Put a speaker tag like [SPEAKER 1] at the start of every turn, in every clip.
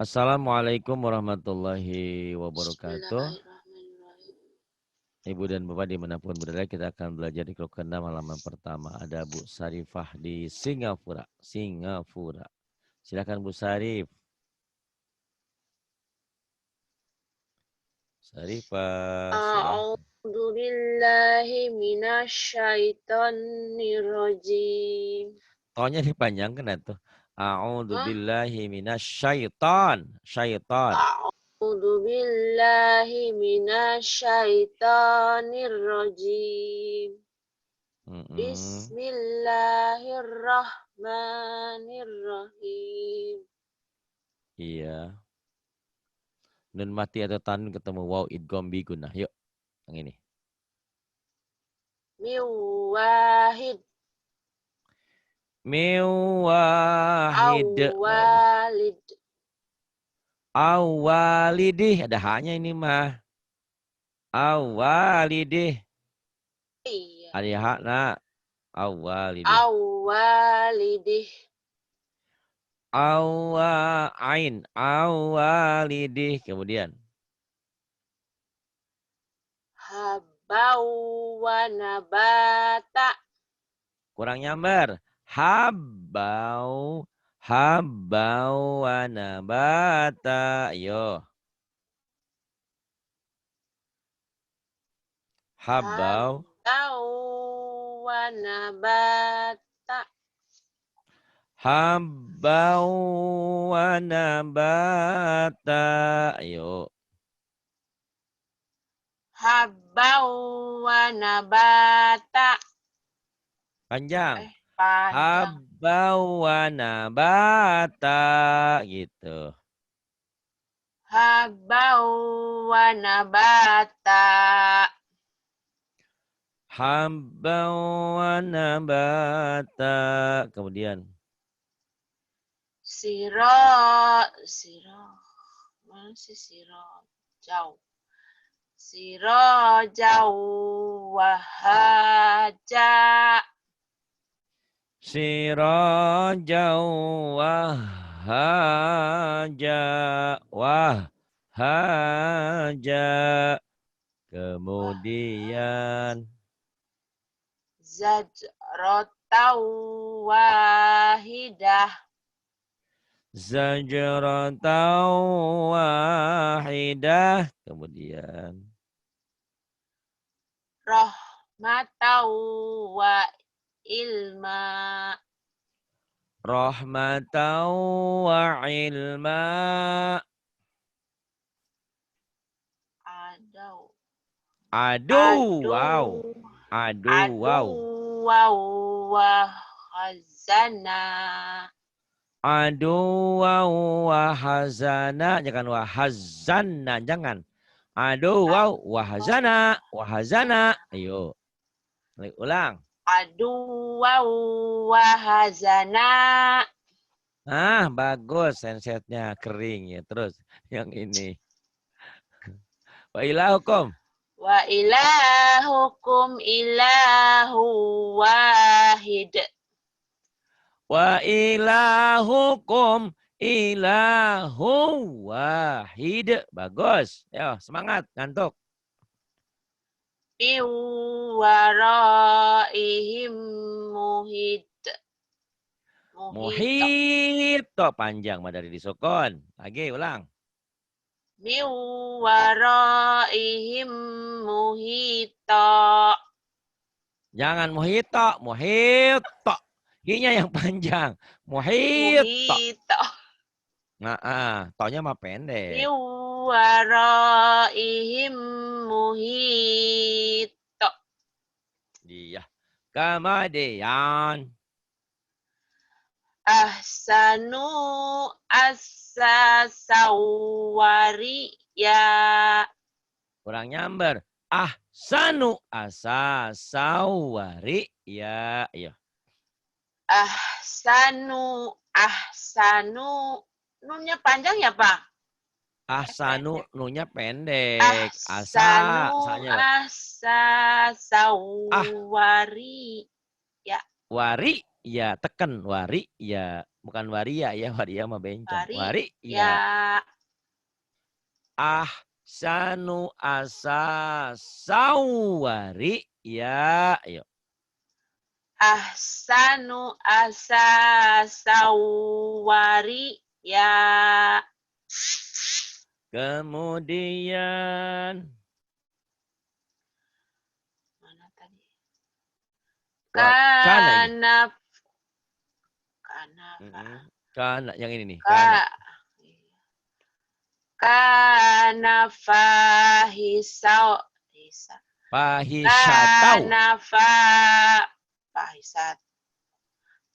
[SPEAKER 1] Assalamualaikum warahmatullahi wabarakatuh.
[SPEAKER 2] Bismillahirrahmanirrahim.
[SPEAKER 1] Ibu dan Bapak dimanapun berada, kita akan belajar di kelompok 6 halaman pertama. Ada Bu Sarifah di Singapura. Silakan Bu Sarif. Sarifah, silakan.
[SPEAKER 2] A'udzu billahi minasyaitonir rajim.
[SPEAKER 1] Tonya dipanjangkan tuh. A'udzu
[SPEAKER 2] Hah?
[SPEAKER 1] billahi minasyaiton. Syaiton.
[SPEAKER 2] A'udzu billahi minasyaitonir rajim.
[SPEAKER 1] Mm-mm.
[SPEAKER 2] Bismillahirrahmanirrahim.
[SPEAKER 1] Iya. Nun mati atau tanun ketemu waw idgham bi gunnah. Yuk, yang ini.
[SPEAKER 2] Miwahid
[SPEAKER 1] Miwahid. Bagus.
[SPEAKER 2] awalid.
[SPEAKER 1] Awalidih, ada haknya ini mah. Awalidih.
[SPEAKER 2] Iya.
[SPEAKER 1] Ada hakna. Awalidih.
[SPEAKER 2] Awalidih.
[SPEAKER 1] Awain. Awalidih. Kemudian.
[SPEAKER 2] Habau wa nabata.
[SPEAKER 1] Kurang nyambar. Habau. Habau wa nabata. Ayo. Habau.
[SPEAKER 2] Habau wa nabata.
[SPEAKER 1] Habau wa nabata. Ayo.
[SPEAKER 2] Habau wa nabata.
[SPEAKER 1] Panjang.
[SPEAKER 2] Panjang.
[SPEAKER 1] Habau wa nabata. Gitu.
[SPEAKER 2] Habau wa nabata.
[SPEAKER 1] Habau wa nabata. Kemudian.
[SPEAKER 2] Siro. Mana sih siro? Jauh. Siro jauh wahaja.
[SPEAKER 1] Sirajau wahaja. Wahaja. Kemudian.
[SPEAKER 2] Zajrotau wahidah.
[SPEAKER 1] Zajratau wahidah. Kemudian.
[SPEAKER 2] Rahmatau wa ilma.
[SPEAKER 1] Rahmatau wa ilma.
[SPEAKER 2] Adau.
[SPEAKER 1] Aduh. Wow. Aduh. Wow.
[SPEAKER 2] Wow wa khazana.
[SPEAKER 1] Aduh wahazana. Jangan wahazana. Jangan. Aduh wahazana. Wahazana. Ayo. Ulang.
[SPEAKER 2] Adu wa hazana.
[SPEAKER 1] Ah, bagus. Sensetnya kering ya. Terus yang ini. Wa ilahukum.
[SPEAKER 2] Wa ilahukum ilahu wahid.
[SPEAKER 1] Wa ilahukum ilahu wahid. Bagus. Yo, semangat. Ngantuk.
[SPEAKER 2] Min waraihim muhit.
[SPEAKER 1] Muhit. Toh panjang mah dari disokon. Lagi ulang.
[SPEAKER 2] Min waraihim muhita.
[SPEAKER 1] Jangan muhito. Muhito. Hi-nya yang panjang. Muhito.
[SPEAKER 2] Muhita.
[SPEAKER 1] Nah, tohnya mah pendek.
[SPEAKER 2] Min waraihim muhita.
[SPEAKER 1] Iya. Kemudian.
[SPEAKER 2] Ahsanu asasawari ya.
[SPEAKER 1] Kurang nyamber. Ahsanu asasawari. Ya, iya.
[SPEAKER 2] Ahsanu. Nunnya panjang ya, Pak?
[SPEAKER 1] Ahsanu nunya pendek.
[SPEAKER 2] Ahsanu
[SPEAKER 1] Ah,
[SPEAKER 2] asasawari ya.
[SPEAKER 1] wari. ya tekan wari ya bukan waria ya waria mah bencong. Wari ya. Ahsanu asasawari ya. Ayo.
[SPEAKER 2] Ahsanu asasawari ya.
[SPEAKER 1] Kemudian
[SPEAKER 2] Mana tadi?
[SPEAKER 1] kana ini. Kana yang ini nih. Kana.
[SPEAKER 2] Kana fahisau.
[SPEAKER 1] Fahisyatau.
[SPEAKER 2] Fahisat.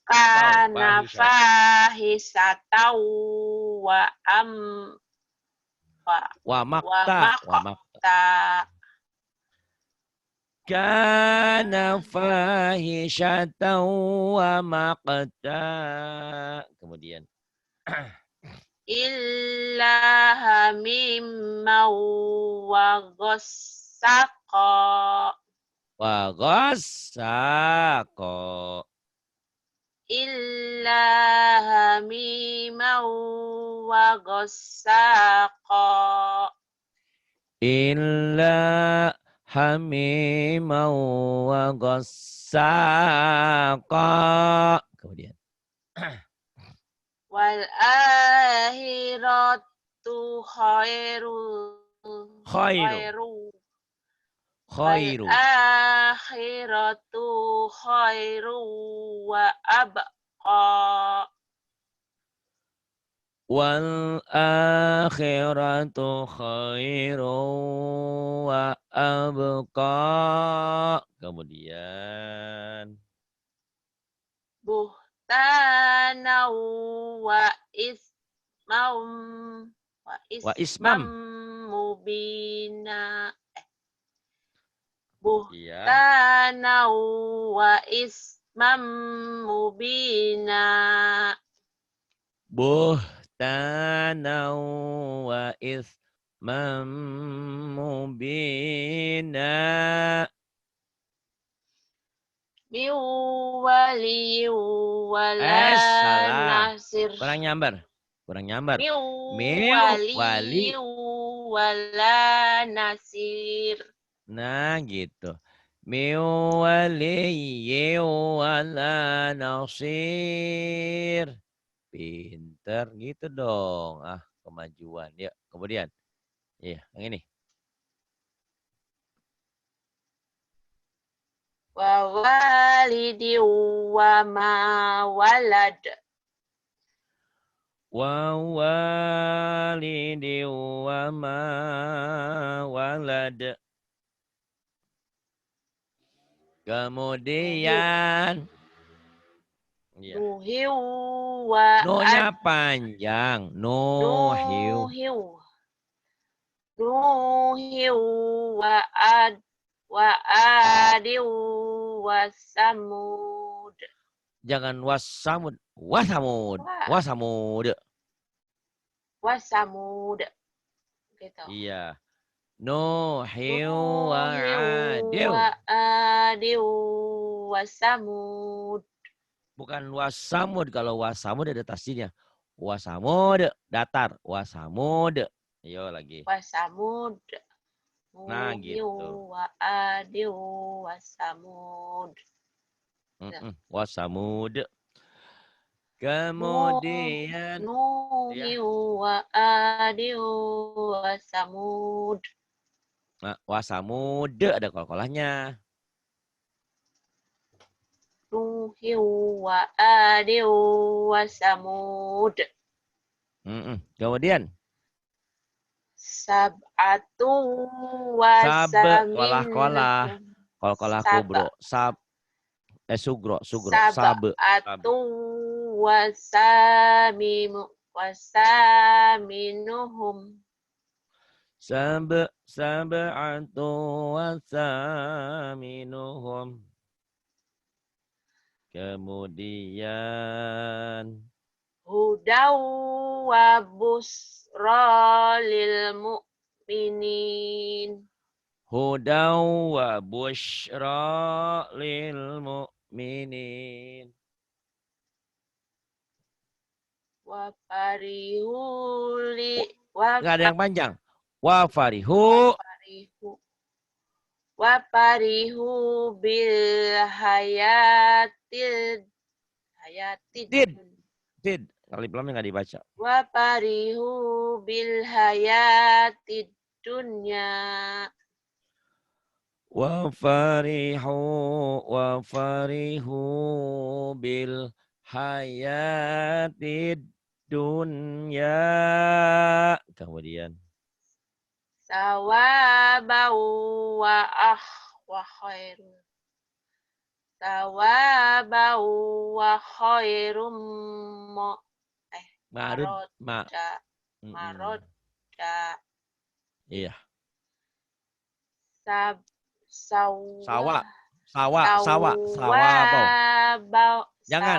[SPEAKER 2] Kana fahisatau wa makta.
[SPEAKER 1] Kana fahisyatau wa maqta. Kemudian.
[SPEAKER 2] Illa hamimau wa ghassaqo.
[SPEAKER 1] Wa ghassaqo.
[SPEAKER 2] Illa hamimau wa ghassaqo.
[SPEAKER 1] Illa hamimau wa ghassaqo. Kemudian.
[SPEAKER 2] Wal akhiratu khairu. Wal akhiratu khairu wa abqa.
[SPEAKER 1] Wal akhiratu khairu wa abqa. Kemudian.
[SPEAKER 2] Buhtanau wa ismam mubina. Buhtanau wa ismam mubina.
[SPEAKER 1] Buhtanau wa ismam mubina.
[SPEAKER 2] Miwali wala nasir.
[SPEAKER 1] Kurang nyambar.
[SPEAKER 2] Miwali wala nasir.
[SPEAKER 1] Nah gitu. Miwali wala nasir. Pinter gitu dong. Kemajuan. Yuk, kemudian. Iya, yang ini.
[SPEAKER 2] Wa walidi wa ma walad.
[SPEAKER 1] Wa walidi wa ma walad. Kemudian
[SPEAKER 2] Nuhiu wa
[SPEAKER 1] no-nya panjang. Nuhiu wa adiu wa samud. Jangan wasamud. Wasamud. Gitu. Iya. Nuhiu wa adiu wa samud. Bukan wasamud. Kalau wasamud ada tasdidnya. Wasamud datar. Wasamud. Ayo lagi. Wasamud. Nah gitu. Wa adiu wasamud. Wasamud. Kemudian wa adiu wasamud. Nah, wasamud ada kol-kolahnya. Wa adiu wasamud. Kemudian sab'atu wasamin. Kolah-kolah. Kolah-kolah kubro. Sugro. Sab'atu wasaminuhum. Sab'atu wasaminuhum. Kemudian hudaw wa busra lil mu'minin. Hudaw wa busra lil mu'minin.
[SPEAKER 2] Wa farihuli wa
[SPEAKER 1] Nggak ada yang panjang. Wa farihu.
[SPEAKER 2] farihu wa farihu bil hayatid
[SPEAKER 1] Tid. Tid. Alif lamnya nggak dibaca.
[SPEAKER 2] wa farihu bil hayatid dunya
[SPEAKER 1] Wa farihu bil hayatid dunya. Kemudian
[SPEAKER 2] sawabau wa khairu sawabau wa khairum
[SPEAKER 1] Marud ma.
[SPEAKER 2] marodda
[SPEAKER 1] Iya.
[SPEAKER 2] sawa
[SPEAKER 1] Bau. Jangan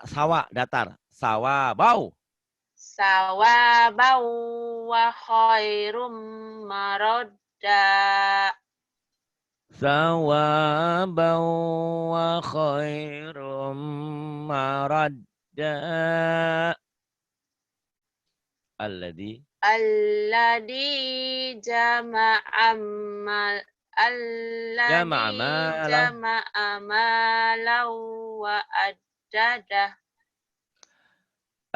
[SPEAKER 1] sawa datar. Bau.
[SPEAKER 2] sawabau wa khairum marodda
[SPEAKER 1] Bau wa khairum maradda. Alladhi
[SPEAKER 2] jama'a malau wa addadah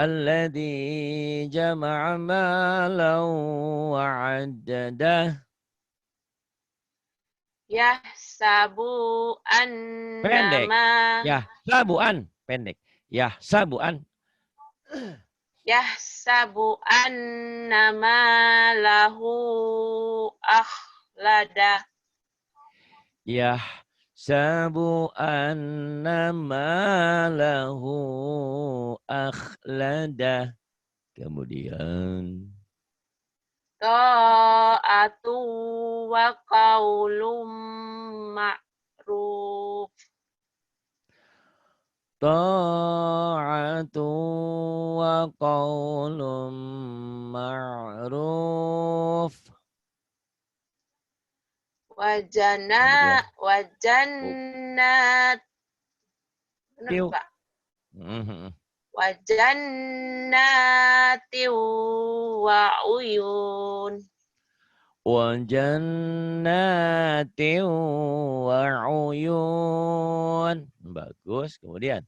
[SPEAKER 1] Alladhi jama'a malau wa'addadah.
[SPEAKER 2] yahsabu
[SPEAKER 1] Pendek.
[SPEAKER 2] annama
[SPEAKER 1] Yahsabuan. Pendek. Yahsabuan.
[SPEAKER 2] yahsabu annama lahu akhlada
[SPEAKER 1] Yahsabu annama lahu akhlada. Kemudian
[SPEAKER 2] ta'atu wa qaulum ma'ruf
[SPEAKER 1] ta'atu wa qaulum ma'ruf.
[SPEAKER 2] wajannat
[SPEAKER 1] Tiu.
[SPEAKER 2] wajannati wa uyun
[SPEAKER 1] Wajannati wa uyun. Bagus. Kemudian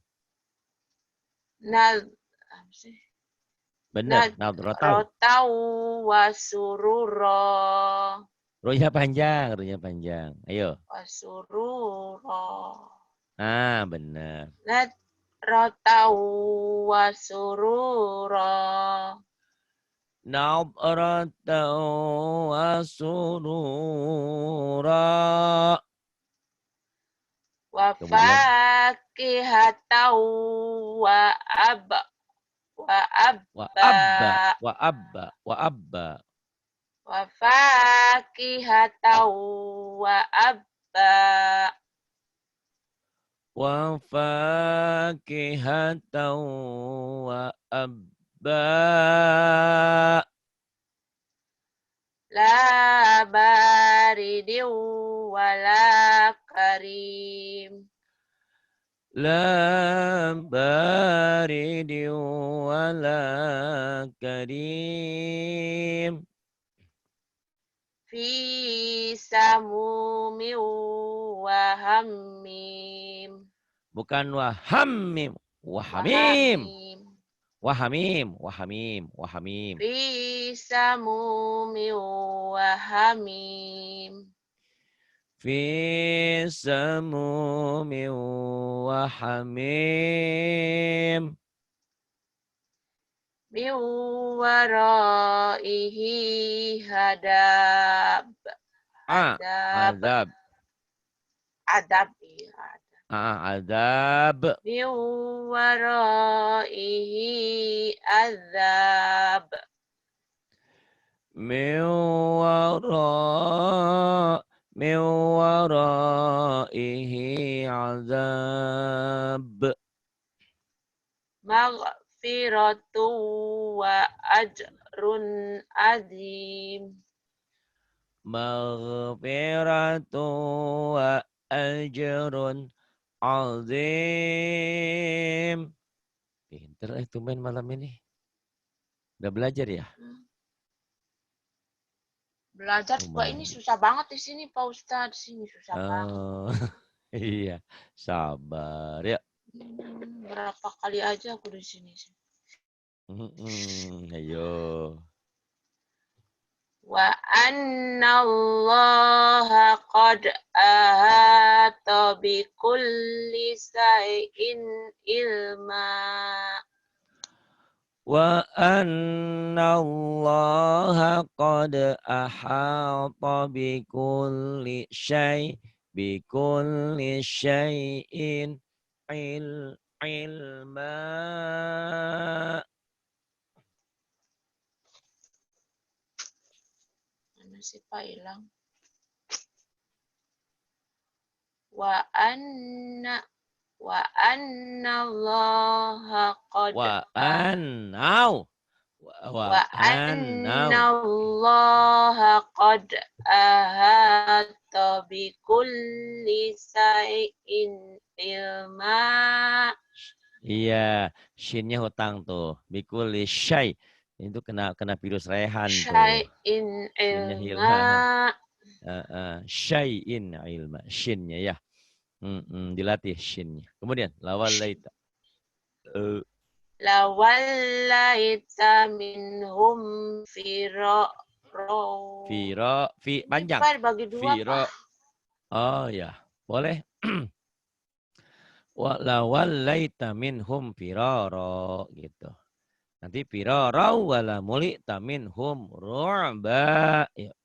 [SPEAKER 1] benar.
[SPEAKER 2] Nadrataw wa surura
[SPEAKER 1] Ruhnya panjang. Ayo.
[SPEAKER 2] wa surura
[SPEAKER 1] Benar.
[SPEAKER 2] nadrataw wa surura
[SPEAKER 1] Nadrataw wa surura.
[SPEAKER 2] wa fakihataw wa abba wa fakihataw wa abba
[SPEAKER 1] Wa fakihataw wa abba.
[SPEAKER 2] la baridin wala karim
[SPEAKER 1] La baridin wala karim.
[SPEAKER 2] fi samumin wa hamim
[SPEAKER 1] Bukan wahamim. Wahamim. Wahamim.
[SPEAKER 2] fi samumin wa hamim
[SPEAKER 1] Fi samumin wa hamim.
[SPEAKER 2] min waraihi adab
[SPEAKER 1] Adab. Adab.
[SPEAKER 2] min waraihi azab
[SPEAKER 1] Min waraihi azab.
[SPEAKER 2] maghfiratu wa ajrun azim
[SPEAKER 1] Maghfiratu wa ajrun azim. Pintar. Pinter tumben malam ini. Udah belajar ya?
[SPEAKER 2] Belajar juga ini susah banget di sini Pak Ustadz. Di sini susah banget.
[SPEAKER 1] Iya, sabar ya.
[SPEAKER 2] Berapa kali aja aku di sini.
[SPEAKER 1] Ayo.
[SPEAKER 2] Wa anna Allah qad ahata bi kulli shay'in ilma.
[SPEAKER 1] Wa anna Allah qad ahata bi kulli syai'in ilma.
[SPEAKER 2] Mana sih Pak hilang? Wa anna Allah qad
[SPEAKER 1] Wa anna
[SPEAKER 2] Allah qad ahata bi kulli shay'in ilma.
[SPEAKER 1] Iya, shinnya hutang tuh. Bikul syai. Itu kena virus rehan tuh.
[SPEAKER 2] Syai'in
[SPEAKER 1] Shinnya hilang.
[SPEAKER 2] ilma.
[SPEAKER 1] Syai'in ilma. Shinnya ya. Dilatih shinnya. Kemudian lawallaita.
[SPEAKER 2] Lawallaita minhum
[SPEAKER 1] panjang.
[SPEAKER 2] Ini bagi dua, Pak.
[SPEAKER 1] Oh ya, boleh. Lawallaita minhum firara gitu. Nanti firara wala mulita minhum ru'ba. Ya.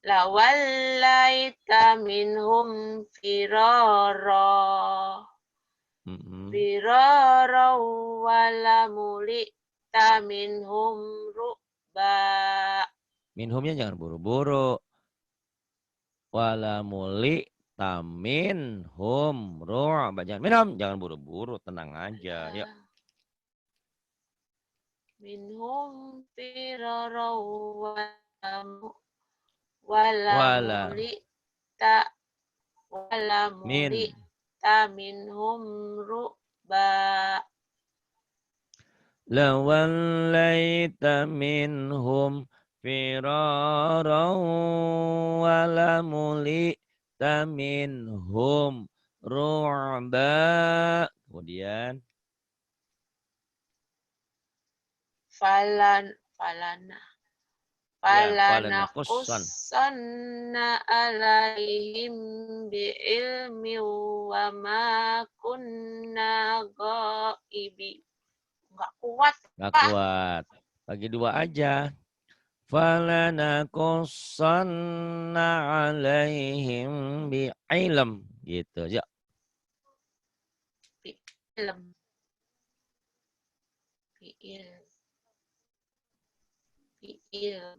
[SPEAKER 2] Lawallaita minhum firara. Firara wala mulita minhum ru'ba.
[SPEAKER 1] Minhumnya jangan buru-buru. Wala mulita minhum ru'ba. Jangan buru-buru, tenang aja. Ya.
[SPEAKER 2] Minhum firara wala mulita minhum ru'ba.
[SPEAKER 1] Lawallaita minhum firara wala mulita minhum ru'ba. Kemudian
[SPEAKER 2] Falanakussanna alaihim bi'ilmi wa ma kunna ghaibi. Enggak kuat.
[SPEAKER 1] Bagi dua aja. Falanakussanna alaihim bi'ilm. Gitu aja.
[SPEAKER 2] Bi'ilm.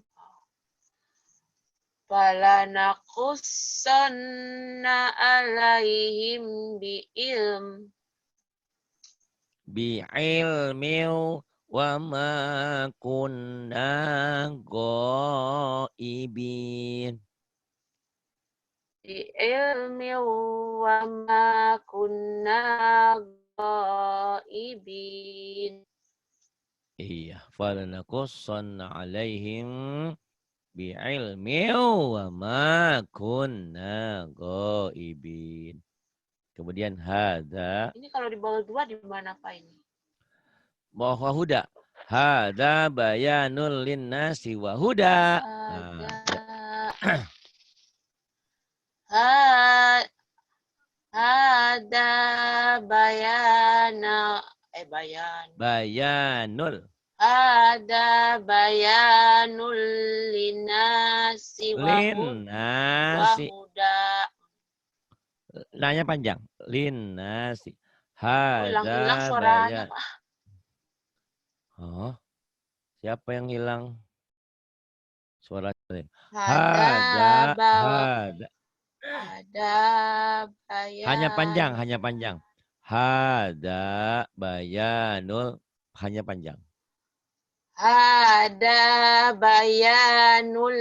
[SPEAKER 2] Falanakussanna alaihim bi'ilm.
[SPEAKER 1] Bi'ilmiu wa ma kunna ghaibin.
[SPEAKER 2] Bi'ilmi wa ma kunna ghaibin.
[SPEAKER 1] Iya, falanakussanna alaihim bi'ilmi wa ma kunna ghaibin. Kemudian hadza.
[SPEAKER 2] Ini kalau di bawah dua di mana Pak ini?
[SPEAKER 1] Bawah huda. Hadza bayanul linnasi wa huda.
[SPEAKER 2] Hadza bayanul. Ada bayanul linnasi wa huda.
[SPEAKER 1] Nanya panjang. Linnasi.
[SPEAKER 2] Hilang suaranya, Pak.
[SPEAKER 1] Oh, siapa yang hilang? Suara.
[SPEAKER 2] Ada bayan.
[SPEAKER 1] Hanya panjang. Hada bayanul. Hanya panjang.
[SPEAKER 2] Ada bayanul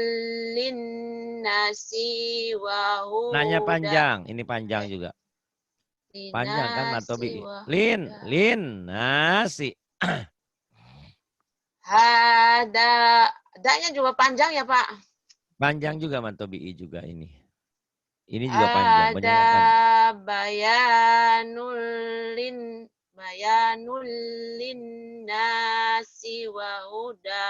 [SPEAKER 2] linnasi wa huda.
[SPEAKER 1] Nanya panjang. Ini panjang juga. Panjang kan
[SPEAKER 2] Linasi
[SPEAKER 1] Mantobi.
[SPEAKER 2] wa
[SPEAKER 1] Lin nasi.
[SPEAKER 2] hada. Da-nya juga panjang ya, Pak?
[SPEAKER 1] Panjang juga Mantobi juga ini. Ini juga panjang, banyak
[SPEAKER 2] Hada
[SPEAKER 1] yang panjang.
[SPEAKER 2] bayanul linnasi wa huda.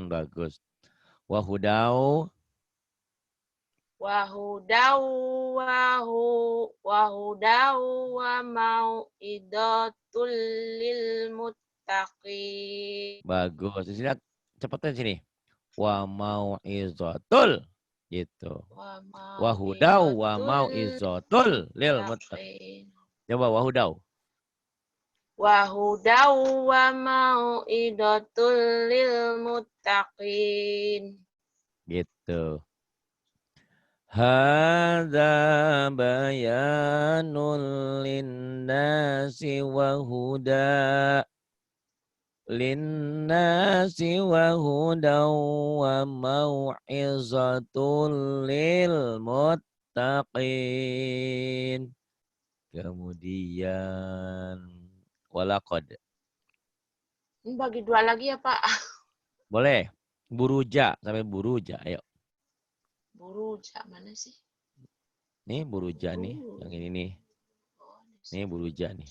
[SPEAKER 1] Bagus. Wahudau.
[SPEAKER 2] Wahudau wa mau'idatul lil muttaqin.
[SPEAKER 1] Bagus. Di sini cepetan sini. Wa mau'izatul gitu. Wahudau wa mau'izatul lil muttaqin. Coba wahudau.
[SPEAKER 2] Wahudau wa mau'idatul lil muttaqin.
[SPEAKER 1] Gitu. Hadza bayanul linnasi wa huda linnasi wa huda wa mau'izatul lil muttaqin. Kemudian walaqad.
[SPEAKER 2] Ini bagi dua lagi ya, Pak.
[SPEAKER 1] Boleh. Buruja sampai buruja. Ayo.
[SPEAKER 2] Buruja mana sih?
[SPEAKER 1] Nih buruja nih. Yang ini nih. Nih buruja nih.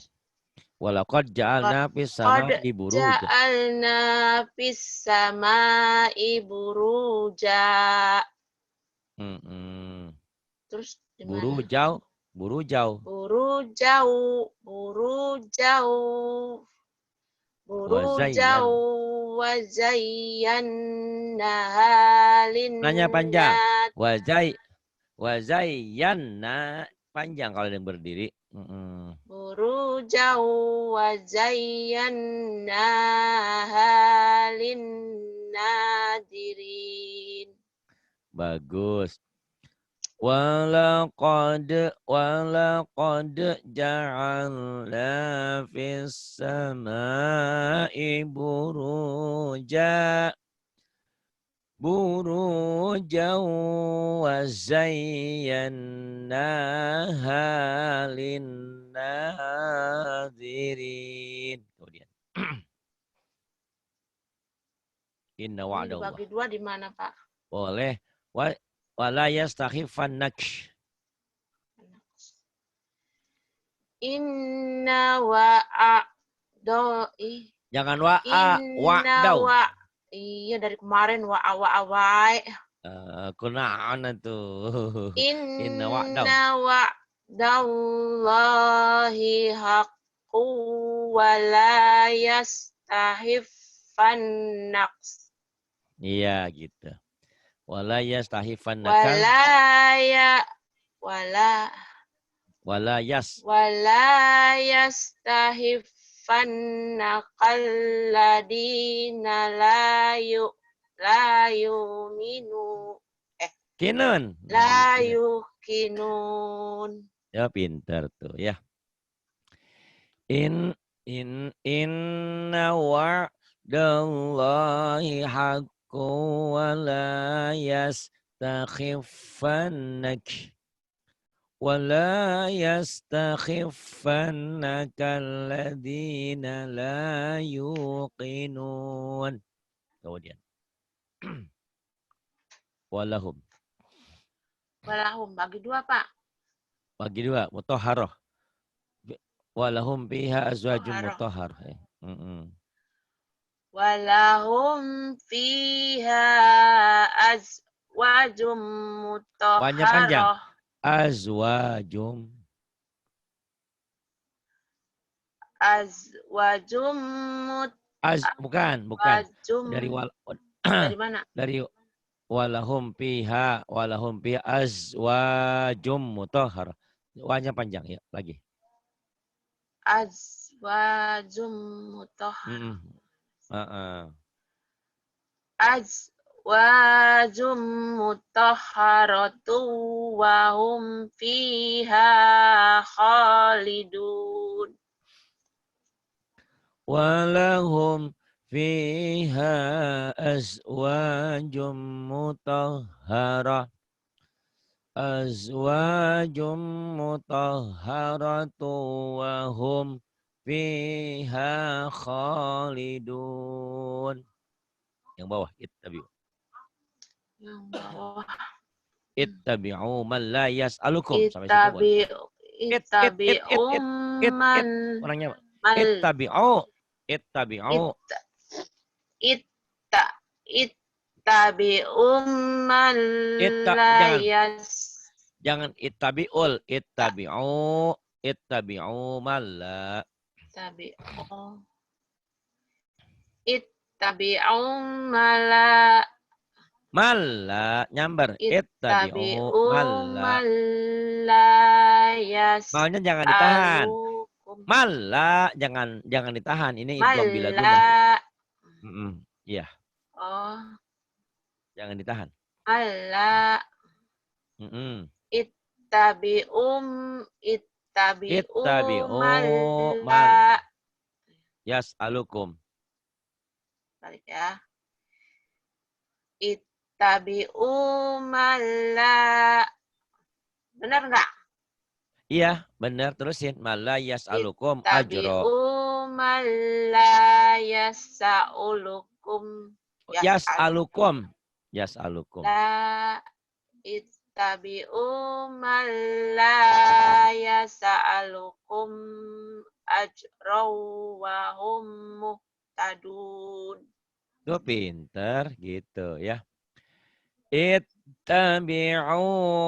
[SPEAKER 1] Walaqad ja'alna fis sama'i buruja.
[SPEAKER 2] Ja'alna fis sama'i buruja. Terus di mana?
[SPEAKER 1] Burujau. Burujau.
[SPEAKER 2] Burujau. Burujau. Burujau wa zayyannaha
[SPEAKER 1] Nanya panjang.
[SPEAKER 2] linnat.
[SPEAKER 1] Wazayyanna panjang kalau yang berdiri.
[SPEAKER 2] Burujau wa zayyannaha linnadirin.
[SPEAKER 1] Bagus. Walaqad ja'alna fis sama'i buruja. Buruja wa zayyannaha linnadirin. Kemudian. Inna wa'dallah.
[SPEAKER 2] Bagi dua di mana, Pak?
[SPEAKER 1] Boleh. Wala yastahiffannak.
[SPEAKER 2] Inna wa'adoi.
[SPEAKER 1] Jangan wa'dau.
[SPEAKER 2] Iya dari kemarin wa'awai.
[SPEAKER 1] Kuna'ana tuh.
[SPEAKER 2] Inna wa'dallahi haqqu wa la yastahiffannak.
[SPEAKER 1] Iya gitu. Wala yastahifannaka. Wala
[SPEAKER 2] yastahifannaka alladina la yu'minu.
[SPEAKER 1] Kinun.
[SPEAKER 2] La yuqinun.
[SPEAKER 1] Ya pintar tuh ya. Inna wa'dallahi haqqu wa la yastakhifannak alladhina la yuqinun. Kemudian walahum
[SPEAKER 2] Bagi dua, Pak.
[SPEAKER 1] Bagi dua mutahharah. Walahum fiha azwajum mutahharah.
[SPEAKER 2] Walahum fiha azwajum
[SPEAKER 1] Banyak panjang.
[SPEAKER 2] mutahharah.
[SPEAKER 1] Azwajum. Bukan. Dari
[SPEAKER 2] mana?
[SPEAKER 1] Dari walahum fiha azwajum mutahharah. Wanya panjang ya, lagi.
[SPEAKER 2] Azwajum mutahharah. Azwajum mutahharatu wa hum fiha khalidun.
[SPEAKER 1] Walahum fiha azwajum mutahharah azwajum mutahharatu wa hum fiha khalidun. Yang bawah ittabi'u.
[SPEAKER 2] Yang bawah.
[SPEAKER 1] Ittabi'u man la yas'alukum. Sampai situ boleh.
[SPEAKER 2] Ittabi'u man
[SPEAKER 1] Orangnya
[SPEAKER 2] mal
[SPEAKER 1] ittabi'u. Ittabi'u.
[SPEAKER 2] Ittabi'u man la
[SPEAKER 1] Jangan ittabi'ul. Ittabi'u man la.
[SPEAKER 2] Ittabi'u mala
[SPEAKER 1] Malla nyamber ittabi'u malla. Maunya jangan ditahan. Malla jangan ditahan. Ini idgham bila gunah. Iya.
[SPEAKER 2] Oh.
[SPEAKER 1] Jangan ditahan.
[SPEAKER 2] Malla. Ittabi'u malla.
[SPEAKER 1] Yas'alukum.
[SPEAKER 2] Balik ya. Ittabi'u malla. Benar nggak?
[SPEAKER 1] Iya, benar. Terusin. Malla yas'alukum ajra.
[SPEAKER 2] Ittabi'u malla yas'alukum.
[SPEAKER 1] Yas'alukum.
[SPEAKER 2] La ittabi'u malla yas'alukum ajra wa hum muhtadun.
[SPEAKER 1] Tuh pinter gitu ya. Ittabi'u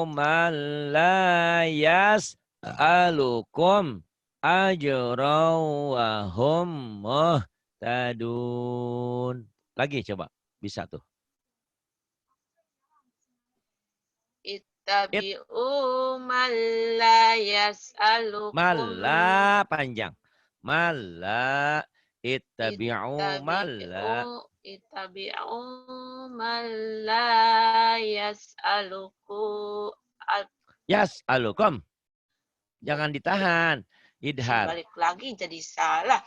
[SPEAKER 1] man la yas'alukum ajra wa hum muhtadun. Lagi coba. Bisa tuh.
[SPEAKER 2] Ittabi'u man la yas'alukum.
[SPEAKER 1] Malla panjang. Malla ittabi'u malla.
[SPEAKER 2] Ittabi'u man la
[SPEAKER 1] Yas'alukum. Jangan ditahan. Idhar.
[SPEAKER 2] Balik lagi jadi salah.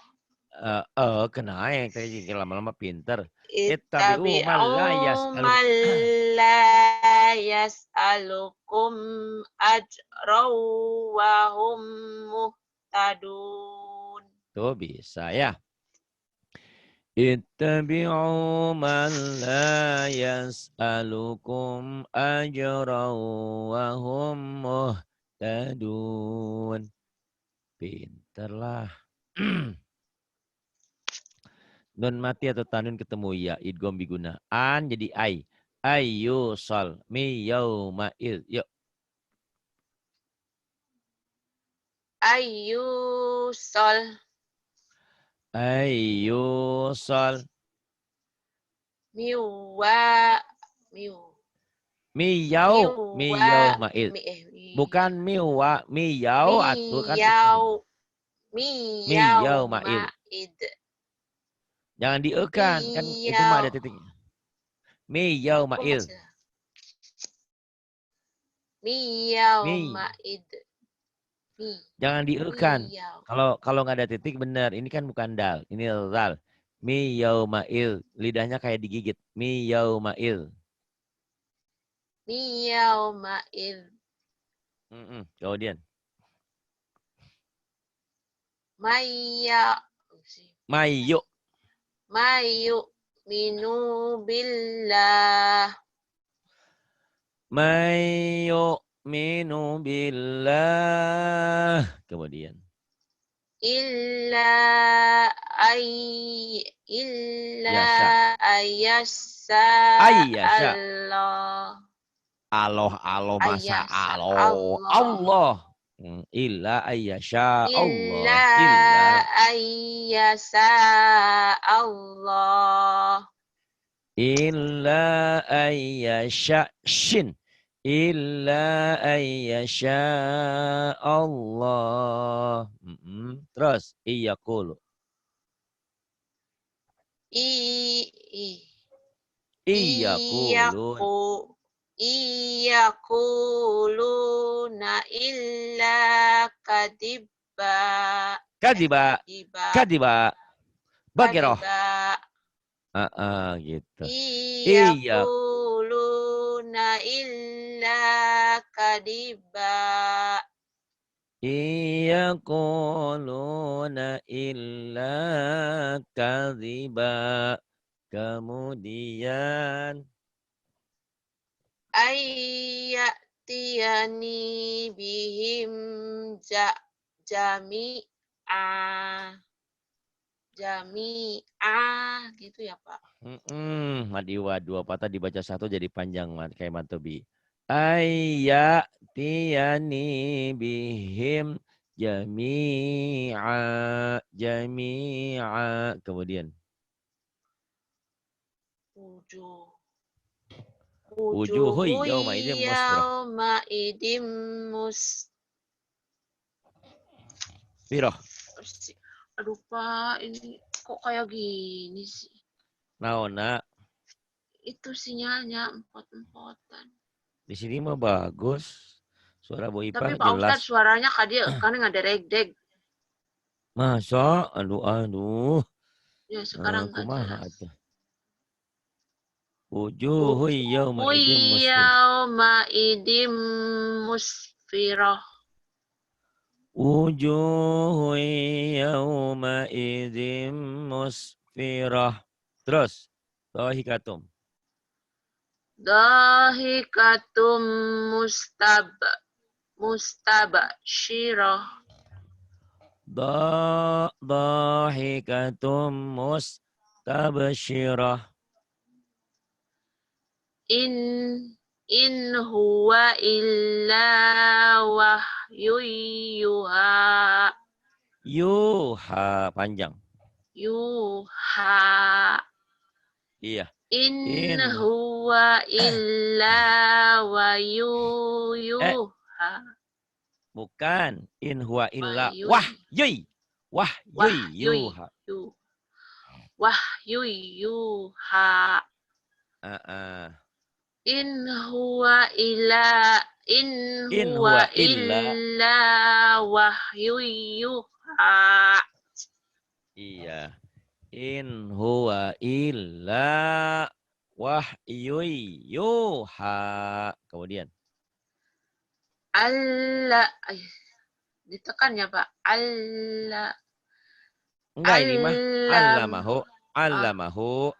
[SPEAKER 1] Kena yang tadi lama-lama pinter.
[SPEAKER 2] Ittabi'u man la yas'alukum ajra wa hum muhtadun.
[SPEAKER 1] Tuh bisa ya. Ittabi'u man la yas'alukum ajra wa hum muhtadun. Pinter lah. Nun mati atau tanun ketemu ya. Idgham biguna. An jadi ai. Ayyusal mi yauma'il. Yuk.
[SPEAKER 2] Ayyusal.
[SPEAKER 1] Ayyusal. Miyau ma'il. Bukan miwa. Miyau atau kan. Miyau ma'il. Jangan diekan. Kan itu mah ada titiknya. Miyau ma'il.
[SPEAKER 2] Miyau ma'id.
[SPEAKER 1] Jangan diekan. Kalau nggak ada titik benar. Ini kan bukan dal. Ini dal. Mi yauma'il. Lidahnya kayak digigit. Mi yauma'il.
[SPEAKER 2] Mi yauma'il.
[SPEAKER 1] Kemudian. Mayu.
[SPEAKER 2] Minu billah.
[SPEAKER 1] Minu billah. Kemudian.
[SPEAKER 2] Illa ayyasha
[SPEAKER 1] Allah masa Allah. Illa ayyasha Allah.
[SPEAKER 2] Illa ayyasha Allah.
[SPEAKER 1] Illa ayyasha shin. Illa ayyasha Allah. Terus iyaqulu.
[SPEAKER 2] Iyaquluna illa kadiba.
[SPEAKER 1] Bagiroh. Gitu.
[SPEAKER 2] Iyaquluna illa kadiba.
[SPEAKER 1] Yaquluna illa kadhiba. Kemudian
[SPEAKER 2] Ayyatiyani bihim jami'a gitu ya Pak.
[SPEAKER 1] Madi dua patah dibaca satu jadi panjang kayak matobi. Ayyatiyani bihim jami'a. Kemudian wujuhu yauma idzin musfirah.
[SPEAKER 2] Yauma idim
[SPEAKER 1] Firah.
[SPEAKER 2] Aduh Pak, ini kok kayak gini sih?
[SPEAKER 1] Naona.
[SPEAKER 2] Itu sinyalnya empot-empotan.
[SPEAKER 1] Di sini mah bagus. Suara Bu Ipah
[SPEAKER 2] Tapi Pak
[SPEAKER 1] jelas.
[SPEAKER 2] Ustadz suaranya kan nggak ada regdeg.
[SPEAKER 1] Masa? Aduh.
[SPEAKER 2] Ya sekarang nggak
[SPEAKER 1] Kumaha
[SPEAKER 2] jelas.
[SPEAKER 1] atuh. Wujuhu yauma idzin musfirah.
[SPEAKER 2] Yauma idim musfirah.
[SPEAKER 1] Wujuhu yauma idzin musfirah. Terus. Dhahikatum.
[SPEAKER 2] Dahikatum mustabsyirah.
[SPEAKER 1] Dhahikatum mustabsyirah.
[SPEAKER 2] In huwa illa wahyu yuha.
[SPEAKER 1] Yuha panjang.
[SPEAKER 2] Yuha.
[SPEAKER 1] Iya.
[SPEAKER 2] In huwa illa wahyu yuha.
[SPEAKER 1] Bukan. In huwa illa wahyuy. Wahyuy yuha.
[SPEAKER 2] Wahyu yuha. In huwa illa wahyu yuha.
[SPEAKER 1] Iya. In huwa illa wahyuy yuha. Kemudian.
[SPEAKER 2] Allah. Ditekan ya Pak. Allah.
[SPEAKER 1] Enggak ini mah. Allamahu. Allamahu.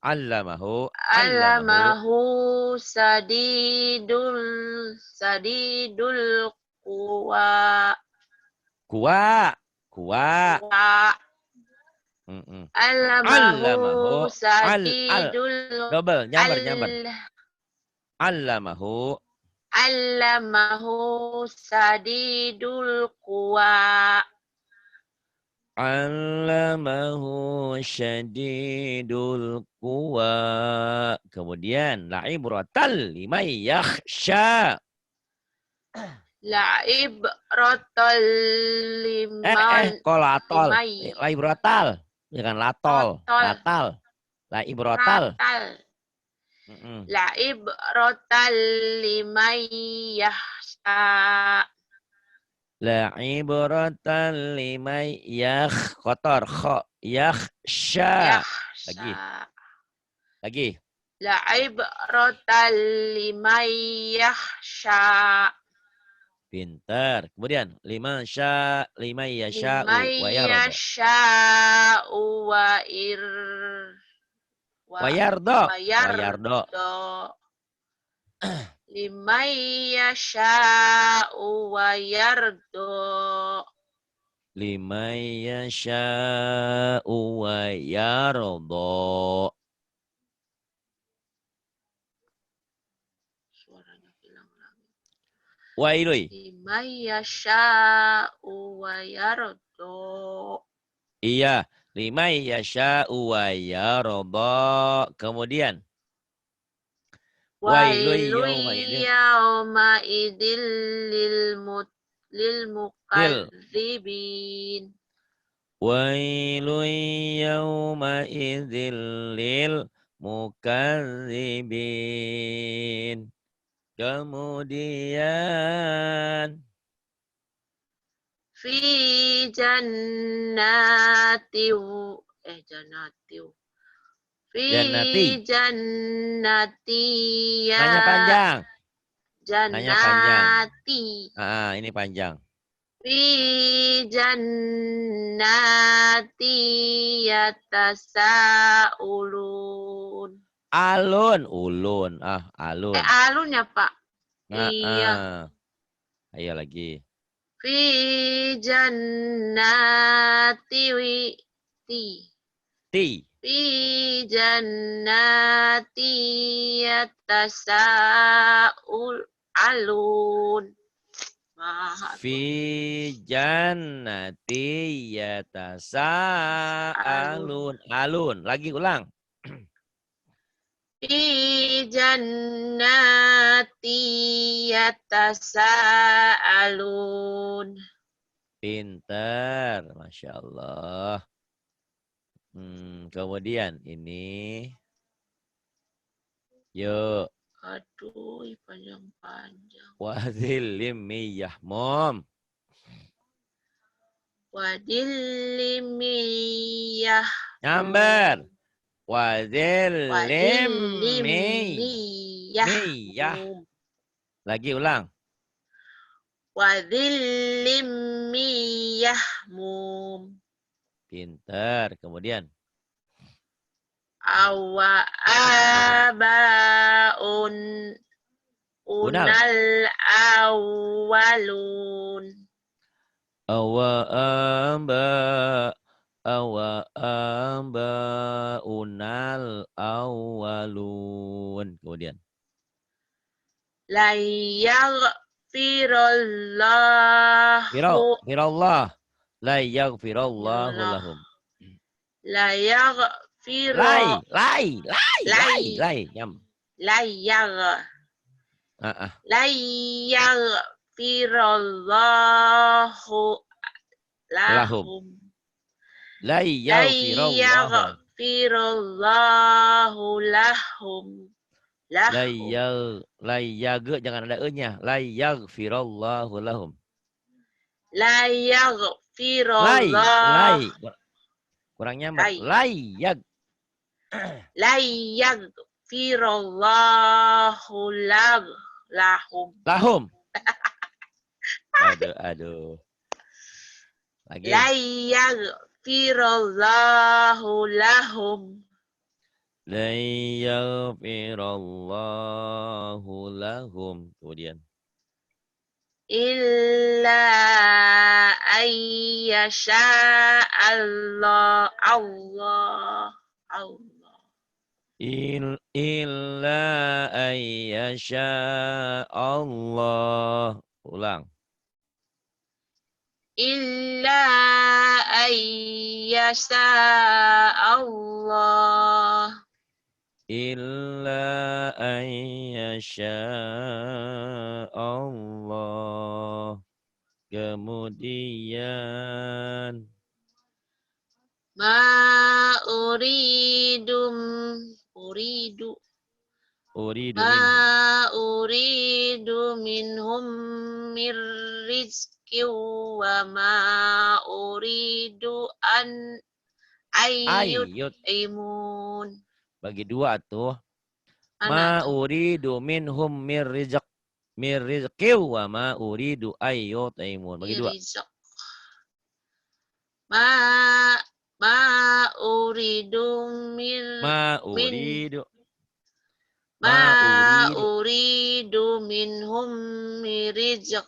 [SPEAKER 1] Allamahu.
[SPEAKER 2] Allamahu sadidul quwa.
[SPEAKER 1] Kuwa.
[SPEAKER 2] Allamahu sadidul
[SPEAKER 1] double nyamber.
[SPEAKER 2] Allamahu sadidul quwa.
[SPEAKER 1] Allamahu syadidul quwa. Kemudian la'ibratal liman yakhsha.
[SPEAKER 2] La'ibratal liman
[SPEAKER 1] kolatol. La'ibratal. Jangan latol. Latal. La'ibratal.
[SPEAKER 2] La'ibratal liman yakhsha.
[SPEAKER 1] La'ibratan liman kotor kho yakhsha. Lagi.
[SPEAKER 2] La'ibratan liman yakhsha.
[SPEAKER 1] Pintar. Kemudian liman yasha'u wa yarda.
[SPEAKER 2] Liman yasha'u wa yarda.
[SPEAKER 1] Liman yasha'u wa yarda.
[SPEAKER 2] Suaranya hilang lagi.
[SPEAKER 1] Wailui.
[SPEAKER 2] Liman yasha'u wa yarda.
[SPEAKER 1] Iya. Liman yasha'u wa yarda. Kemudian.
[SPEAKER 2] Wailu yauma idil lil mukadzibin.
[SPEAKER 1] Wailu yauma idil lil mukadzibin. Kemudian
[SPEAKER 2] Fi jannati Fi jannati
[SPEAKER 1] Nanya panjang. Nanya panjang.
[SPEAKER 2] jannati.
[SPEAKER 1] Ini panjang.
[SPEAKER 2] Fi jannati yatasa'ulun.
[SPEAKER 1] Alun, ulun. Alun.
[SPEAKER 2] Alun ya, Pak? Iya.
[SPEAKER 1] Ayo lagi.
[SPEAKER 2] Fi jannati ti.
[SPEAKER 1] Ti.
[SPEAKER 2] Fi jannati yatasa'ul alun.
[SPEAKER 1] Fi jannati yatasa'alun. Alun. Lagi ulang.
[SPEAKER 2] Fi jannati yatasa'alun.
[SPEAKER 1] Pinter. Masya Allah. Kemudian ini. Yuk.
[SPEAKER 2] Aduh, panjang-panjang.
[SPEAKER 1] Wadhilim miyahmum.
[SPEAKER 2] Wadillim miyah.
[SPEAKER 1] Nyamber. Wadhilim miyah. Lagi ulang.
[SPEAKER 2] Wadillim miyahmum.
[SPEAKER 1] Pinter. Kemudian.
[SPEAKER 2] Awa abaun unal awalun.
[SPEAKER 1] Awa amba unal awalun. Kemudian.
[SPEAKER 2] La yaghfirallahu.
[SPEAKER 1] Firallah. La yaghfirallahu lahum.
[SPEAKER 2] La yaghfir.
[SPEAKER 1] Lai. Yam.
[SPEAKER 2] La yaghfirallahu lahum.
[SPEAKER 1] La yaghfirallahu
[SPEAKER 2] lahum.
[SPEAKER 1] La yaghfir, jangan ada e-nya. La yaghfirallahu lahum.
[SPEAKER 2] La yaghfirallahu.
[SPEAKER 1] Kurang nyamber. La
[SPEAKER 2] yaghfirallahu lahum.
[SPEAKER 1] Aduh. Lagi.
[SPEAKER 2] La yaghfirallahu lahum.
[SPEAKER 1] La yaghfirallahu lahum. Kemudian.
[SPEAKER 2] Illa ayyasha Allah.
[SPEAKER 1] Illa ayyasha Allah. Ulang.
[SPEAKER 2] Illa ayyasha Allah.
[SPEAKER 1] Illa ayyasha Allah. Kemudian.
[SPEAKER 2] Ma uridu minhum mir rizqi wa ma uridu an ayyut'imun.
[SPEAKER 1] Bagi dua tuh. Ma uridu minhum mir rizqi wa ma uridu ayyut'imun. Bagi dua.
[SPEAKER 2] Ma uridu minhum mir rizq.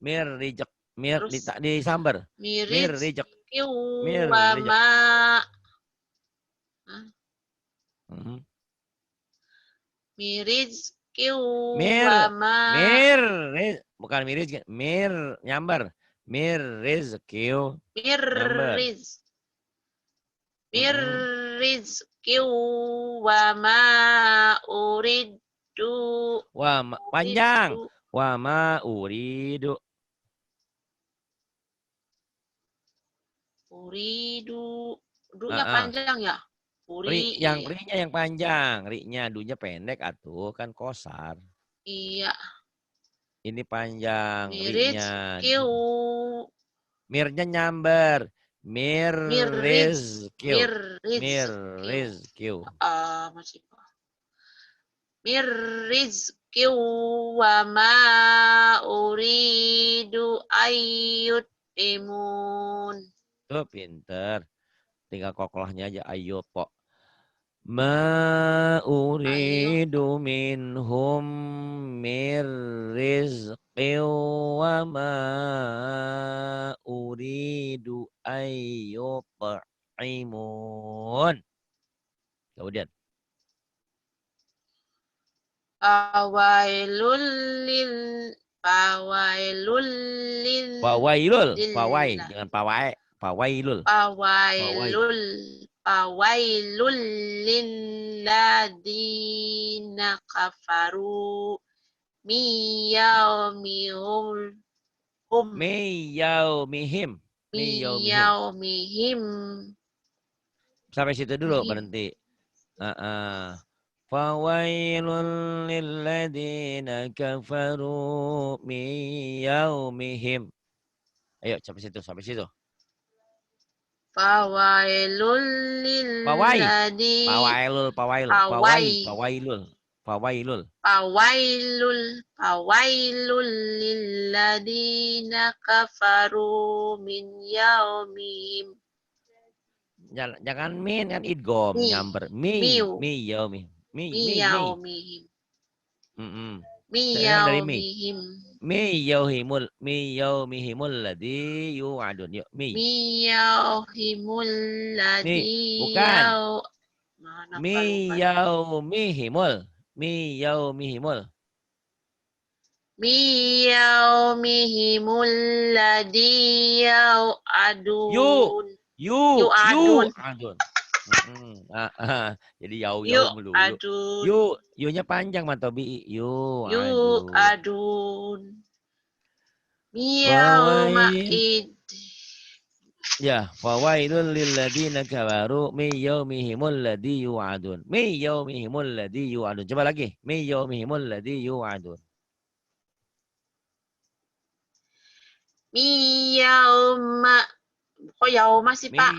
[SPEAKER 1] Mir disambar. Mir rizq.
[SPEAKER 2] Wa ma
[SPEAKER 1] bukan mir nyambar. Mir rizqi wa ma uridu. Panjang. Wa ma uridu.
[SPEAKER 2] Dunya panjang ya?
[SPEAKER 1] Yang ri-nya yang panjang. Ri-nya dunya pendek atuh kan kosar.
[SPEAKER 2] Iya.
[SPEAKER 1] Ini panjang ri-nya. Mirnya nyamber. Mir rizqi.
[SPEAKER 2] Masih. Mir wa ma uridu ayyut imun.
[SPEAKER 1] Tuh pinter. Tinggal kokolahnya aja ayo po. Ma uridu minhum mir rizqi wa ma uridu ayyut'imun. Kemudian.
[SPEAKER 2] Fawailul lil fawailul lil
[SPEAKER 1] Fawailul. Fawai.
[SPEAKER 2] lillah.
[SPEAKER 1] Jangan pawai. Fawailul. Fawai.
[SPEAKER 2] Fawailul lilladina kafaru miyaumihum
[SPEAKER 1] Miyaumihim. Miyaumihim.
[SPEAKER 2] miyaumihim.
[SPEAKER 1] Sampai situ dulu berhenti. Fawailul lilladina kafaru miyaumihim. Ayo sampai situ, sampai situ.
[SPEAKER 2] Fawailul
[SPEAKER 1] Pawai.
[SPEAKER 2] lilladina
[SPEAKER 1] Pawailul, pawailul, pawai, pawailul, pawailul.
[SPEAKER 2] Fawailul lilladina kafaru min yaumihim.
[SPEAKER 1] Jangan min kan idgom nyamber. Mi yaumihim.
[SPEAKER 2] Miyaumihim.
[SPEAKER 1] Jangan dari mi.
[SPEAKER 2] Miyaumihim.
[SPEAKER 1] Miyaumihimul ladzi yu'adun. Yuk, mi.
[SPEAKER 2] Miyaumihimul ladzi
[SPEAKER 1] bukan.
[SPEAKER 2] Mana
[SPEAKER 1] Miyaumihimul. Miyaumihimul.
[SPEAKER 2] Miyaumihimul ladzi yu'adun.
[SPEAKER 1] Yu'adun. Jadi yau melulu. Yu-nya panjang matobi.
[SPEAKER 2] Yu'adun. Miyauma'id.
[SPEAKER 1] Ya, fawailul lilladzina kafaru min yaumihimul ladzi yu'adun. Min yaumihimul ladzi yu'adun. Coba lagi. Min yaumihimul ladzi yu'adun.
[SPEAKER 2] Miyauma. Kok yauma sih, Pak?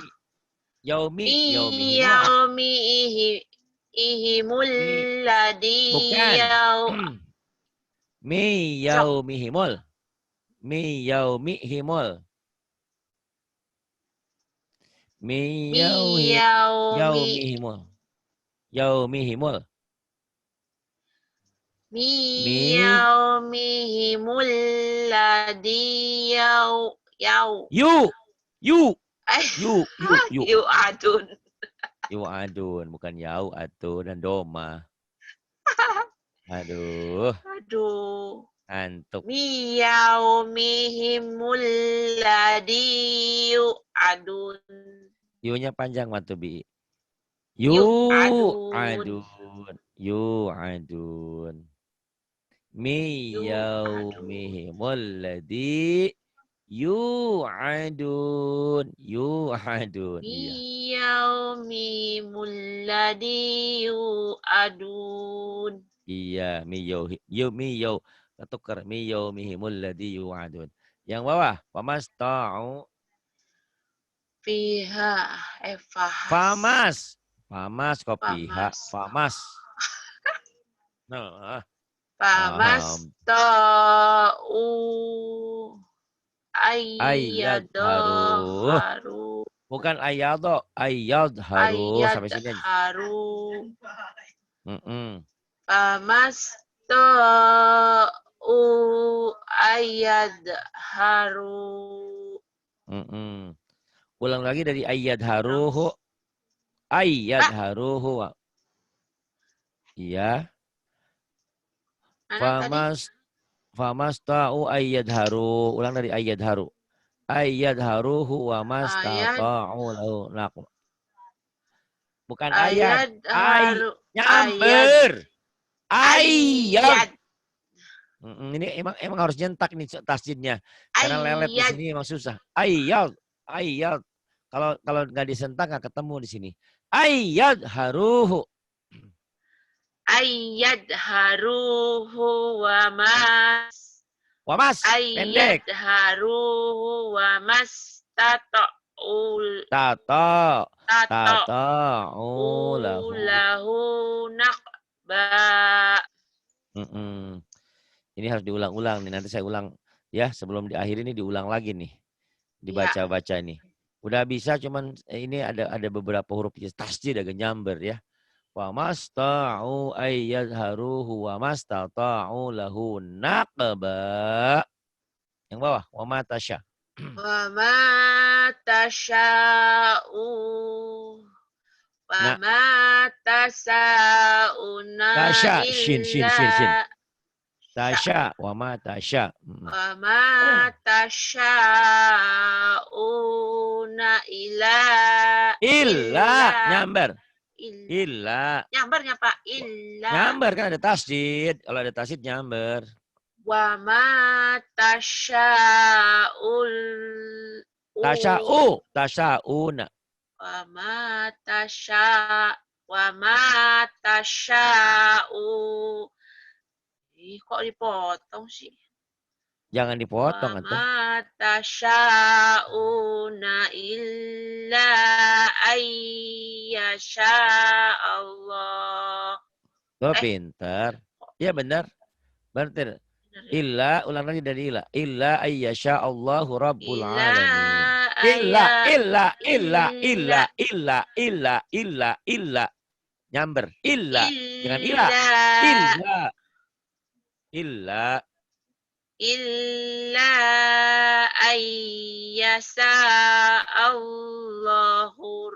[SPEAKER 2] Miyaumihimul ladzi
[SPEAKER 1] Miyaumihimul. Miyaumihimul. Miyaumihimul. Yaumihimul.
[SPEAKER 2] Miyaumihimul ladzi yu'adun.
[SPEAKER 1] Yu'adun, bukan yau, atu, dan doma. Aduh. Antuk.
[SPEAKER 2] Miyaumihimul ladzi yu'adun.
[SPEAKER 1] Yu-nya panjang matubi. Yu'adun. Yu'adun. Miyaumihimul ladzi yu'adun. Yu'adun.
[SPEAKER 2] Miyaumihimul ladzi yu'adun.
[SPEAKER 1] Iya, miyau. Ketukar miyaumihimul ladzi yu'adun. Yang bawah, famasta'u.
[SPEAKER 2] Fiha
[SPEAKER 1] Famas. Famas kopiha. Famas. Nah.
[SPEAKER 2] Famas ta'u ayyadharu.
[SPEAKER 1] Bukan ayyadho, ayyadharu. Sampai sini.
[SPEAKER 2] Famas ta'u ayyadharu.
[SPEAKER 1] Ulang lagi dari ayyadharuhu. Ayyadharuhu. Iya. Famas ta'u ayyadharu. Ulang dari ayyadharu. Ayyadharuhu wa mastata'u lahu naqwa. Bukan ayat. Nyamber. Ayyad. Ini emang harus nyentak nih tasjidnya. Karena lelet di sini emang susah. Ayyad. Kalau nggak disentak nggak ketemu di sini. Ayyadharuhu.
[SPEAKER 2] Ayyadharuhu wa mas.
[SPEAKER 1] Pendek.
[SPEAKER 2] Ayyadharuhu wa mas tata'ul.
[SPEAKER 1] Tata'u lahu
[SPEAKER 2] naqba.
[SPEAKER 1] Ini harus diulang-ulang nih. Nanti saya ulang ya sebelum di akhir ini diulang lagi nih. Dibaca-baca nih. Udah bisa cuman ini ada beberapa huruf tasjid agak nyamber ya. Wa masta'u ayyadharuhu wa mastata'u lahu naqba. Yang bawah wa ma tasya.
[SPEAKER 2] Wa ma tasya'u wa
[SPEAKER 1] Nah,
[SPEAKER 2] ma tasa'una
[SPEAKER 1] tasya shin.
[SPEAKER 2] illa
[SPEAKER 1] Tasya wa ma tasya.
[SPEAKER 2] wa ma tasya'una
[SPEAKER 1] Illa nyamber.
[SPEAKER 2] illa
[SPEAKER 1] Illa.
[SPEAKER 2] nyambernya Pak, illa
[SPEAKER 1] Nyamber kan ada tasdid. Kalau ada tasdid nyamber.
[SPEAKER 2] wa ma tasya'ul
[SPEAKER 1] Tasya'una.
[SPEAKER 2] wa ma tasya'u. Kok dipotong sih?
[SPEAKER 1] Jangan dipotong
[SPEAKER 2] Wa
[SPEAKER 1] atau.
[SPEAKER 2] ma tasya'una illa ayyasha Allah.
[SPEAKER 1] Tuh pintar. Ya benar. Berarti illa ulang lagi dari illa. Illa ayyasha Allahu rabbul alamin. Illa. Nyamber. Illa. Jangan illa. Illa.
[SPEAKER 2] Illa ayyasa Allahu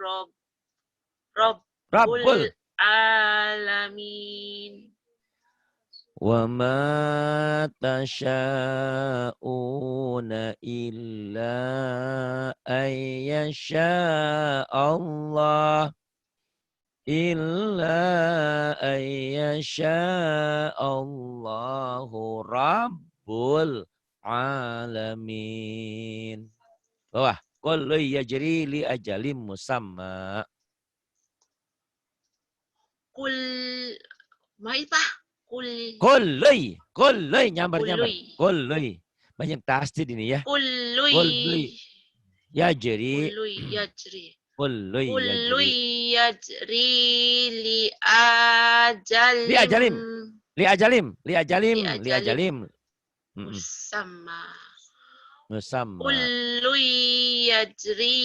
[SPEAKER 2] rabbul alamin.
[SPEAKER 1] Wa ma tasha'una illa ayyasha Allah. Illa ayyasha Allahu rabbul alamin. Wah, kullu yajri li ajalim musamma. Kullu nyamber. Kullu. Banyak tasdid ini ya. Kullu yajri. Kullu
[SPEAKER 2] yajri li ajalim musamma. Kullu yajri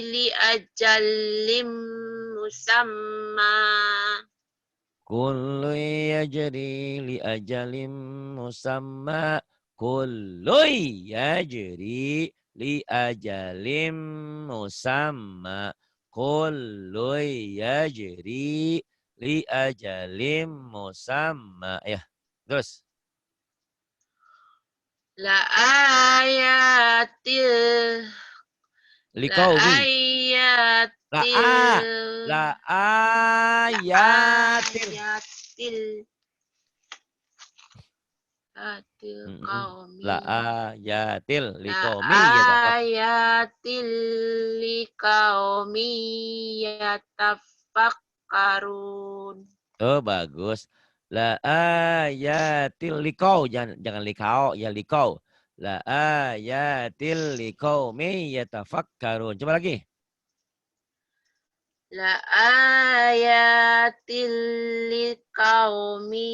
[SPEAKER 2] li ajalim musamma.
[SPEAKER 1] Kullu yajri li ajalim musamma. Kullu yajri li ajalim musamma. Kullu yajri li ajalim musamma. Ya, terus.
[SPEAKER 2] La ayatil
[SPEAKER 1] liqaumi. La ayatil
[SPEAKER 2] qaumi.
[SPEAKER 1] La ayatil liqaumi.
[SPEAKER 2] Ayatil liqaumi yatafakkarun.
[SPEAKER 1] Oh, bagus. La ayatil liqau, jangan liqau, ya liqau. La ayatil liqaumi yatafakkarun. Coba lagi.
[SPEAKER 2] La ayatil liqaumi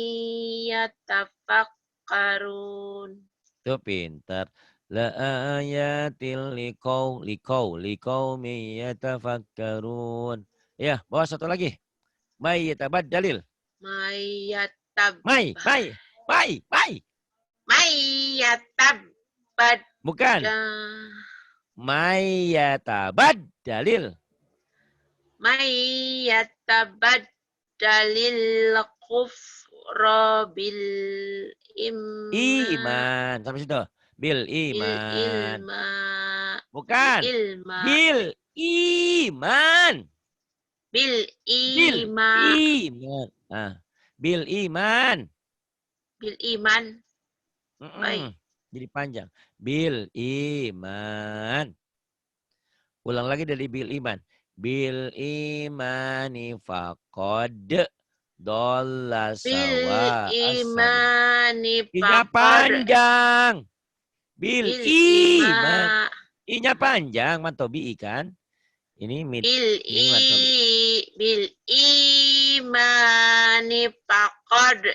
[SPEAKER 2] yatafakkarun.
[SPEAKER 1] Itu pintar. La ayatil liqaumi yatafakkarun. Ya, bawa satu lagi. May yatabaddalil. May yatabaddalil. Bukan. May yatabaddalil.
[SPEAKER 2] May yatabaddalil kufra bil
[SPEAKER 1] iman. Sampai situ. Bil iman. Bukan. Bil iman. Bil iman. Bil iman.
[SPEAKER 2] Bil iman.
[SPEAKER 1] Jadi panjang. Bil iman. Ulang lagi dari bil iman. Bil imani faqad dolla sawa.
[SPEAKER 2] Bil imani
[SPEAKER 1] faqad. Panjang. Bil iman. I-nya panjang. Mantobi ikan. Ini
[SPEAKER 2] bil imani faqad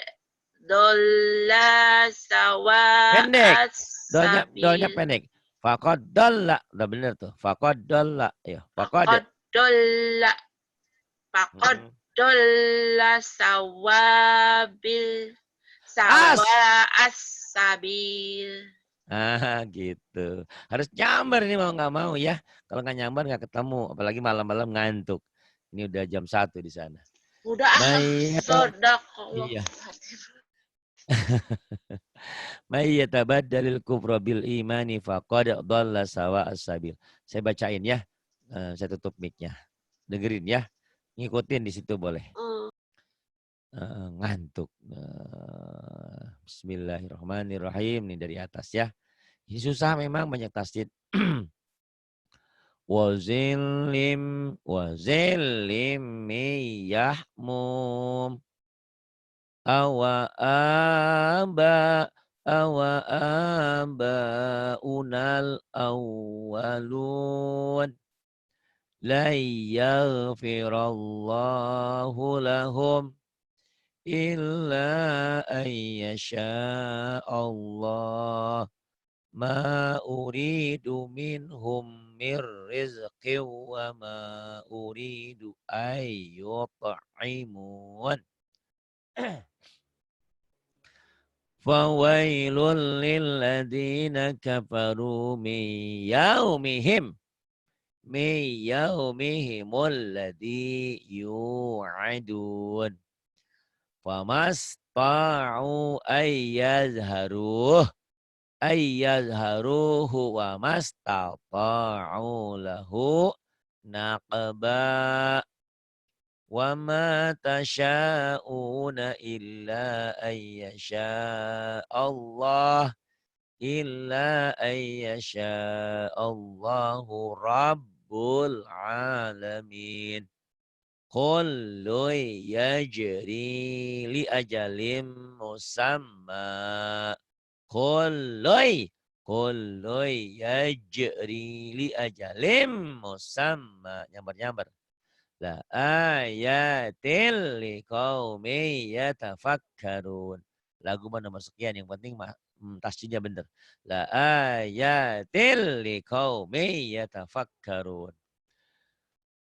[SPEAKER 2] dolla
[SPEAKER 1] Pendek.
[SPEAKER 2] sawa'as
[SPEAKER 1] Dolnya
[SPEAKER 2] sabil.
[SPEAKER 1] pendek. Faqad dalla. Udah bener tuh. Faqad dalla. Ayo. Faqad.
[SPEAKER 2] Faqad dolla. Faqad
[SPEAKER 1] Mm-mm.
[SPEAKER 2] dolla sawabil.
[SPEAKER 1] As.
[SPEAKER 2] Sawa'as sabil.
[SPEAKER 1] Gitu. Harus nyamber ini mau nggak mau ya. Kalau nggak nyamber nggak ketemu. Apalagi malam-malam ngantuk. Ini udah jam 1 di sana.
[SPEAKER 2] Udah sodaqallah.
[SPEAKER 1] Iya. May yatabaddalil kufra bil imani faqad dhalla sawa'as sabil. Saya bacain ya. Saya tutup mic-nya. Dengerin ya. Ngikutin di situ boleh. Ngantuk. Bismillahirrahmanirrahim. Ini dari atas ya. Ini susah memang banyak tasdid. Wazillim miyahmum. Awa aba unal awwalun. La yaghfirallahu lahum illa ayyasha Allah. Ma uridu minhum mir rizqi wa ma uridu ayyut'imun. Fawailul lilladina kafaru min yaumihimul ladzi yu'adun. Famasta'u ayyazharuhu wa mastata'u lahu naqba. Wa ma tasha'una illa ayyasha Allah Allahu Rabbul Alamin. Kullu yajri li ajalim musamma. Kullu yajri li ajalim musamma. Nyambar. La ayatil liqaumi yatafakkarun. Lagu mana nomor sekian, yang penting tasjidnya bener. La ayatil liqaumi yatafakkarun.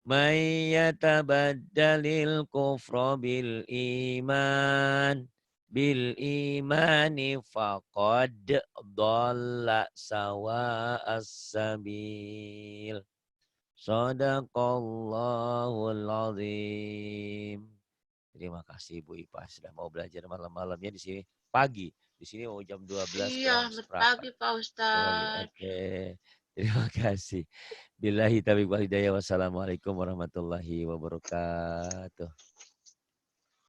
[SPEAKER 1] May yatabaddalil kufra bil imani faqad dhalla sawa'as sabil. Shadaqallahul azim. Terima kasih Bu Ipa sudah mau belajar malam-malamnya di sini pagi. Di sini mau jam 12
[SPEAKER 2] Iya,
[SPEAKER 1] kurang seperempat.
[SPEAKER 2] pagi Pak Ustadz.
[SPEAKER 1] Oke. Terima kasih. Billahi taufiq wal hidayah. Wassalamualaikum warahmatullahi wabarakatuh.